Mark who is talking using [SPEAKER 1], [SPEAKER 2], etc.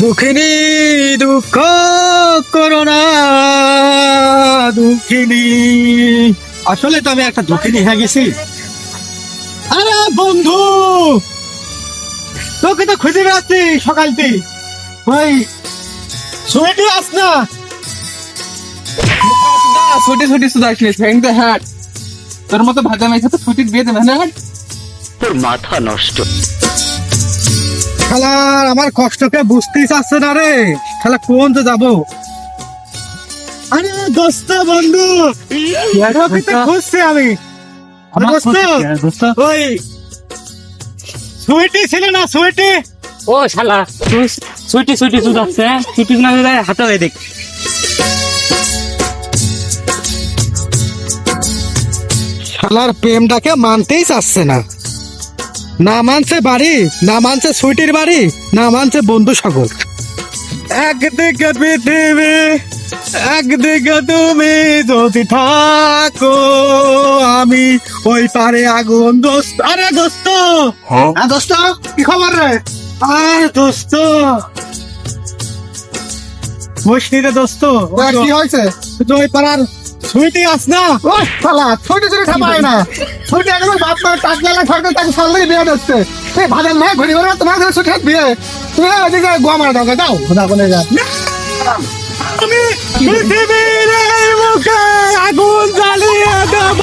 [SPEAKER 1] দুঃখিনী দুঃখ করো না দুঃখিনী। আসলে তো আমি একটা দুঃখিনী হয়ে গেছি। আরে বন্ধু, তোকে তো খুঁজে বেড়াচ্ছি সকালতে। ওই সুইটি আস না।
[SPEAKER 2] ছোটি ছোটি শুধু আসলে ভেঙে হাট তোর মতো ভাজা মেয়েছে তো ছুটির বিয়ে দেবে না।
[SPEAKER 3] তোর মাথা নষ্ট।
[SPEAKER 1] খেলার আমার কষ্টকে বুঝতেই চাচ্ছে না রে। খেলা কোন তো যাবো। আরে দোস্ত বন্ধু, তোকে তো খুঁজছি আমি। দোস্ত ওই সুইটি ছিল না, সুইটি।
[SPEAKER 4] ও শালা তুই ছুটি ছুটি শুধু আসছে ছুটি না হাতে হয়ে দেখ।
[SPEAKER 1] শালার প্রেমটাকে মানতেই চাচ্ছে না। না মানছে বাড়ি, না মানছে সুইটির বাড়ি, না মানছে বন্ধু সকল। একদিকে পৃথিবী, একদিকে তুমি যদি থাকো, আমি ওই পারে আগুন। দোস্ত, আরে দোস্ত। হ্যাঁ দোস্ত, কি খবর রে? আরে দোস্ত বসনি রে দোস্ত। কি হয়েছে? তুই ওই পাড়ার সুইটি আস না। ওই শালা ছুটি ছুটি খাপায় না। ছুটি একবার বাপ মা টাক গেলা সরকার তাকে সামনে বিয়ে দিচ্ছে। এই ভাজার না ঘড়ি ঘড়ি তোমার কাছে ছুটি বিয়ে। তুমি ওদিকে গোয়া মারা দাও, যাও খোদা কোনে যা। আমি পৃথিবীর এই মুখে আগুন জ্বালিয়ে দেব।